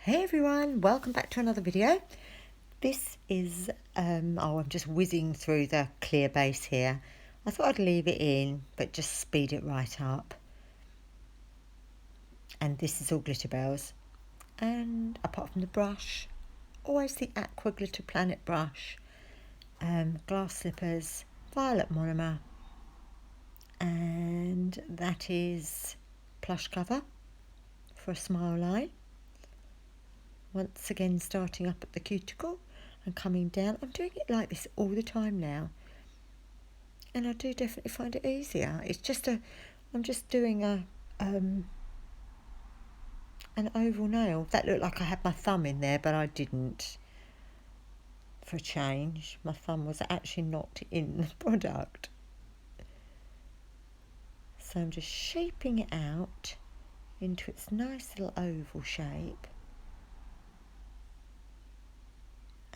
Hey everyone, welcome back to another video. This is, I'm just whizzing through the clear base here. I thought I'd leave it in, but just speed it right up. And this is all Glitterbels. And apart from the brush, always the Aqua Glitter Planet brush. Glass slippers, violet monomer. And that is Plush cover for a Smileline. Once again starting up at the cuticle and coming down. I'm doing it like this all the time now, and I do definitely find it easier. It's just I'm just doing an oval nail. That looked like I had my thumb in there, but I didn't. For a change, my thumb was actually not in the product. So I'm just shaping it out into its nice little oval shape.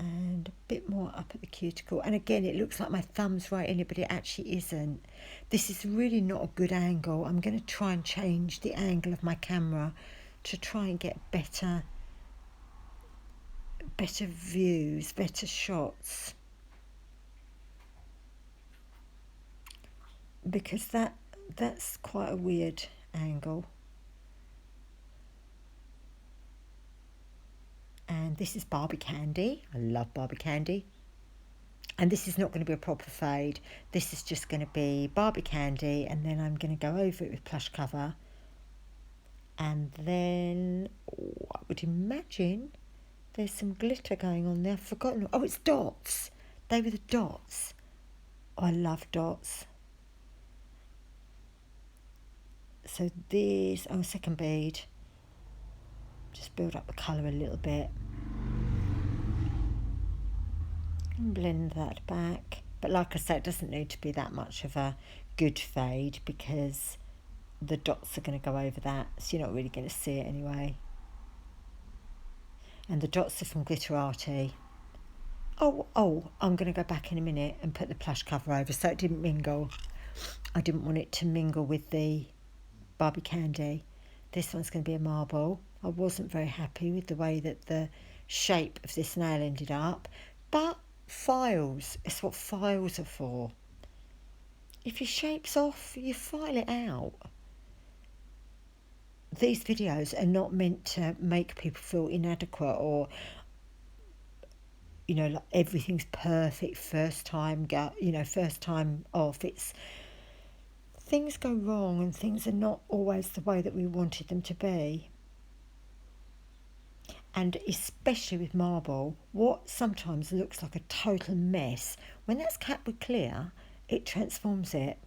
And a bit more up at the cuticle, and again it looks like my thumb's right in it, but it actually isn't. This is really not a good angle. I'm going to try and change the angle of my camera to try and get better views, better shots, because that's quite a weird angle. And this is Barbie Candy. I love Barbie Candy. And this is not going to be a proper fade. This is just going to be Barbie Candy, and then I'm going to go over it with Plush cover. And then, I would imagine there's some glitter going on there. I've forgotten. Oh, it's dots. They were the dots. Oh, I love dots. So these, second bead. Just build up the colour a little bit. And blend that back. But like I said, it doesn't need to be that much of a good fade because the dots are going to go over that, so you're not really going to see it anyway. And the dots are from Glitterarty. Oh, I'm going to go back in a minute and put the Plush cover over so it didn't mingle. I didn't want it to mingle with the Barbie Candy. This one's going to be a marble. I wasn't very happy with the way that the shape of this nail ended up, but files, it's what files are for. If your shape's off, you file it out. These videos are not meant to make people feel inadequate or, like everything's perfect first time off. It's things go wrong and things are not always the way that we wanted them to be. And especially with marble, what sometimes looks like a total mess, when that's capped with clear, it transforms it.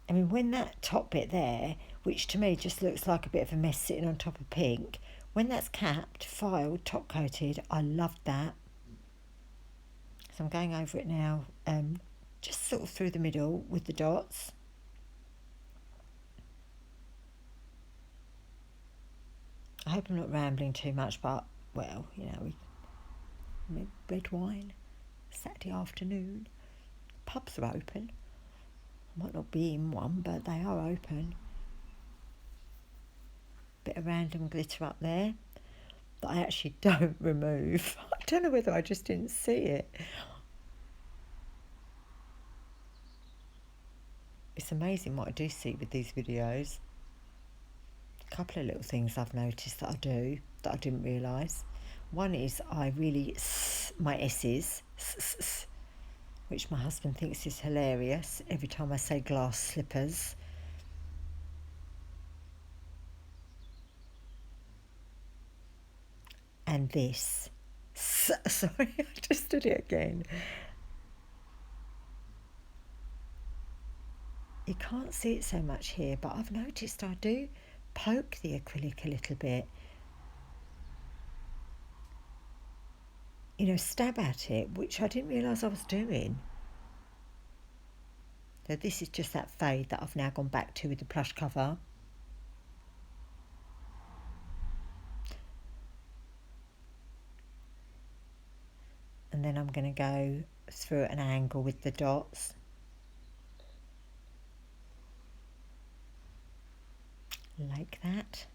I mean, when that top bit there, which to me just looks like a bit of a mess sitting on top of pink, when that's capped, filed, top coated, I loved that. So I'm going over it now, just sort of through the middle with the dots. I hope I'm not rambling too much, but, well, we red wine, Saturday afternoon. Pubs are open. I might not be in one, but they are open. Bit of random glitter up there that I actually don't remove. I don't know whether I just didn't see it. It's amazing what I do see with these videos. A couple of little things I've noticed that I do that I didn't realise. One is I really my S's, which my husband thinks is hilarious every time I say glass slippers. And this. Sorry, I just did it again. You can't see it so much here, but I've noticed I do poke the acrylic a little bit. Stab at it, which I didn't realise I was doing. So this is just that fade that I've now gone back to with the Plush cover. And then I'm going to go through an angle with the dots. like that.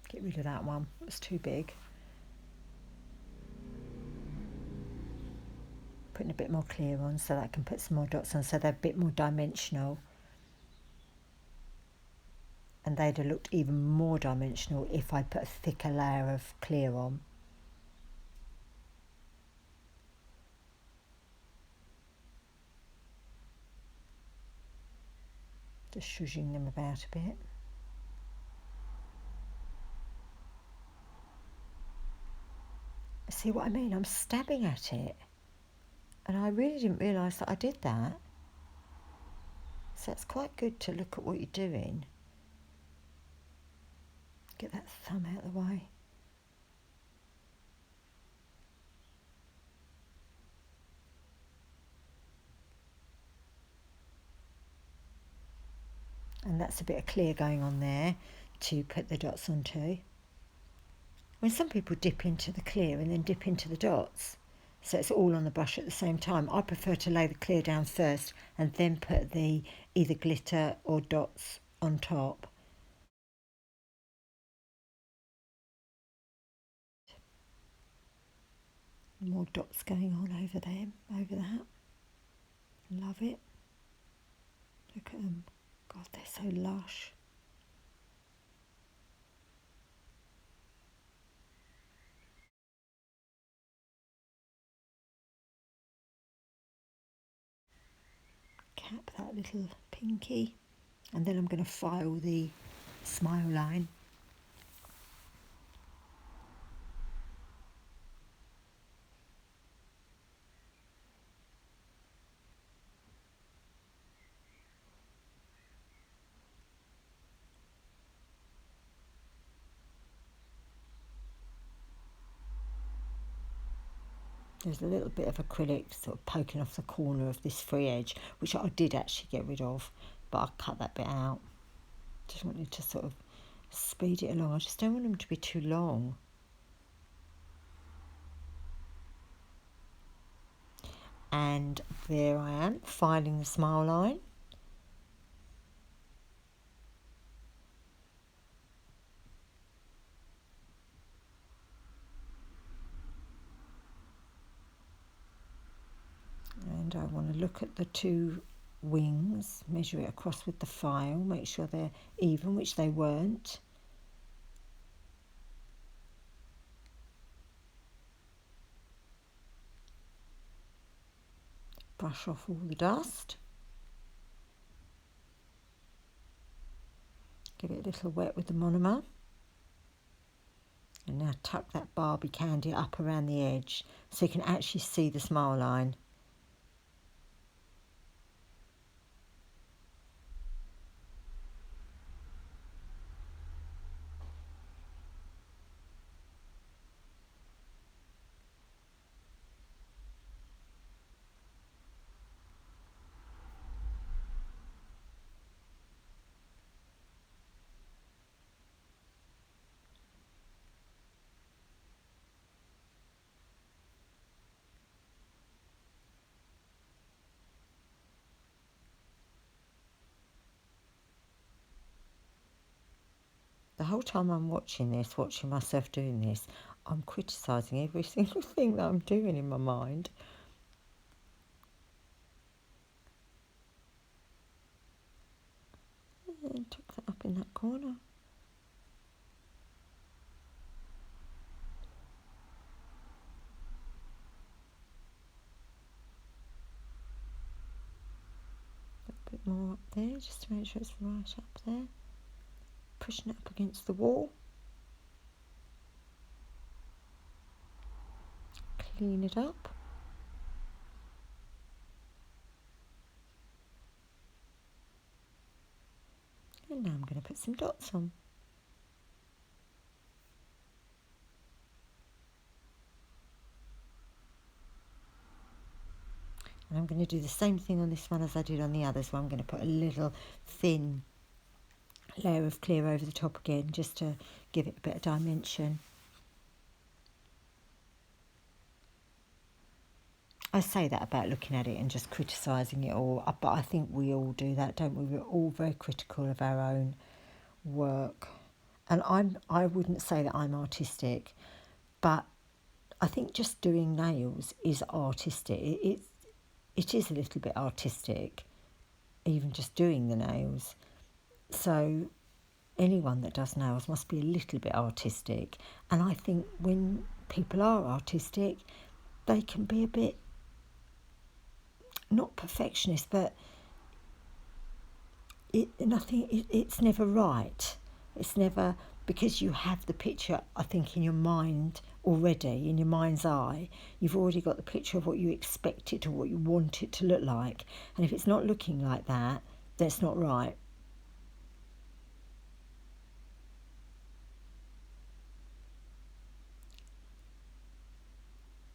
Get rid of that one, it was too big. Putting a bit more clear on so that I can put some more dots on so they're a bit more dimensional. And they'd have looked even more dimensional if I put a thicker layer of clear on. Just shushing them about a bit. See what I mean? I'm stabbing at it. And I really didn't realise that I did that. So it's quite good to look at what you're doing. Get that thumb out of the way. And that's a bit of clear going on there to put the dots onto. When some people dip into the clear and then dip into the dots, so it's all on the brush at the same time. I prefer to lay the clear down first and then put the either glitter or dots on top. More dots going on over them, over that. Love it. Look at them. God, they're so lush. Cap that little pinky, and then I'm going to file the Smileline. There's a little bit of acrylic sort of poking off the corner of this free edge, which I did actually get rid of, but I cut that bit out. Just wanted to sort of speed it along. I just don't want them to be too long. And there I am, filing the Smileline. And I want to look at the two wings, measure it across with the file, make sure they're even, which they weren't. Brush off all the dust. Give it a little wet with the Monomer. And now tuck that Barbie Candy up around the edge so you can actually see the Smileline. The whole time I'm watching myself doing this, I'm criticising every single thing that I'm doing in my mind. And tuck that up in that corner. A bit more up there, just to make sure it's right up there. Pushing it up against the wall. Clean it up. And now I'm going to put some dots on. And I'm going to do the same thing on this one as I did on the others. So I'm going to put a little thin layer of clear over the top again, just to give it a bit of dimension. I say that about looking at it and just criticising it all, but I think we all do that, don't we? We're all very critical of our own work. And I wouldn't say that I'm artistic, but I think just doing nails is artistic. It is a little bit artistic, even just doing the nails. So anyone that does nails must be a little bit artistic. And I think when people are artistic, they can be a bit, not perfectionist, but it's never right. It's never, because you have the picture, I think, in your mind already, in your mind's eye. You've already got the picture of what you expect it or what you want it to look like. And if it's not looking like that, then it's not right.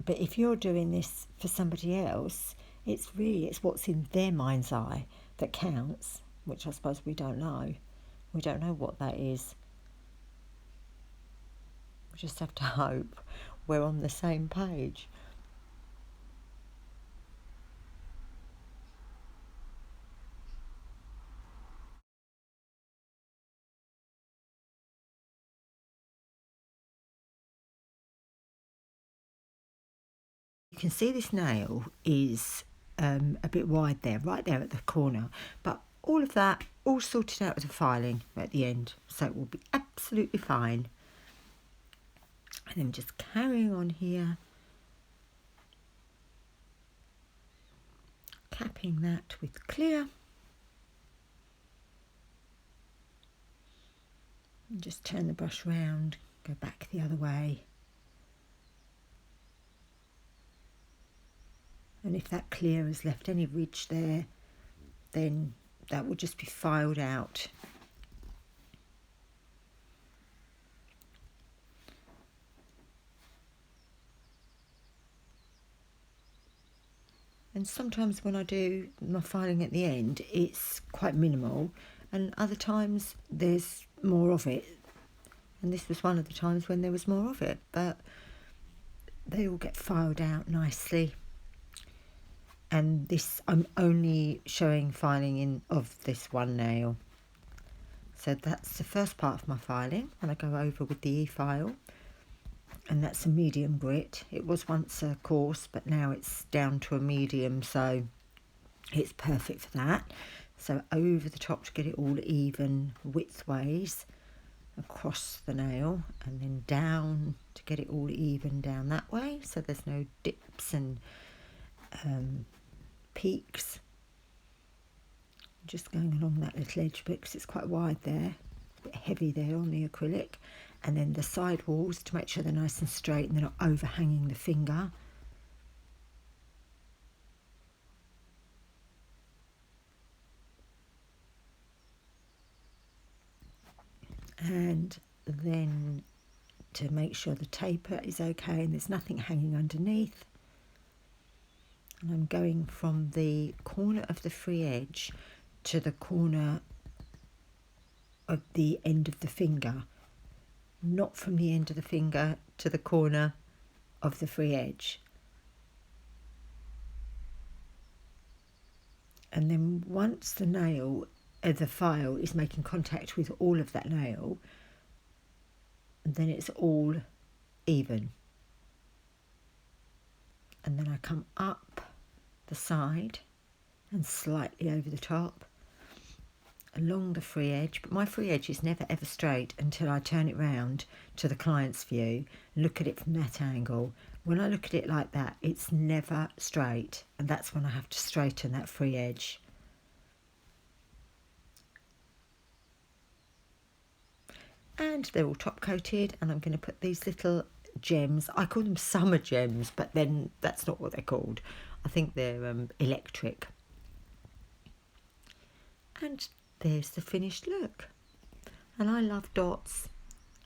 But if you're doing this for somebody else, it's what's in their mind's eye that counts, which I suppose we don't know. We don't know what that is. We just have to hope we're on the same page. You can see this nail is a bit wide there, right there at the corner, but all of that all sorted out with the filing at the end, so it will be absolutely fine. And then just carrying on here, capping that with clear, and just turn the brush round, go back the other way. And if that clear has left any ridge there, then that will just be filed out. And sometimes when I do my filing at the end, it's quite minimal, and other times there's more of it. And this was one of the times when there was more of it, but they all get filed out nicely. And this, I'm only showing filing in of this one nail. So that's the first part of my filing, and I go over with the e-file, and that's a medium grit. It was once a coarse, but now it's down to a medium, so it's perfect for that. So over the top to get it all even widthways across the nail, and then down to get it all even down that way, so there's no dips and peaks. Just going along that little edge bit because it's quite wide there, a bit heavy there on the acrylic, and then the side walls to make sure they're nice and straight and they're not overhanging the finger. And then to make sure the taper is okay and there's nothing hanging underneath. And I'm going from the corner of the free edge to the corner of the end of the finger, not from the end of the finger to the corner of the free edge. And then once the nail, the file is making contact with all of that nail, then it's all even. And then I come up the side and slightly over the top along the free edge, but my free edge is never ever straight until I turn it round to the client's view and look at it from that angle. When I look at it like that, it's never straight, and that's when I have to straighten that free edge. And they're all top coated, and I'm going to put these little gems, I call them summer gems, but then that's not what they're called. I think they're electric. And there's the finished look. And I love dots,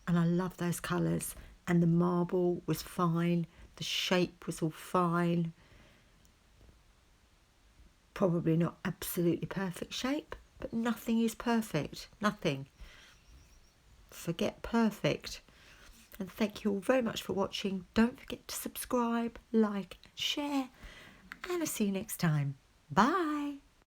and I love those colours, and the marble was fine, the shape was all fine. Probably not absolutely perfect shape, but nothing is perfect, nothing. forget perfect. And thank you all very much for watching. Don't forget to subscribe, like and share. And I'll see you next time. Bye.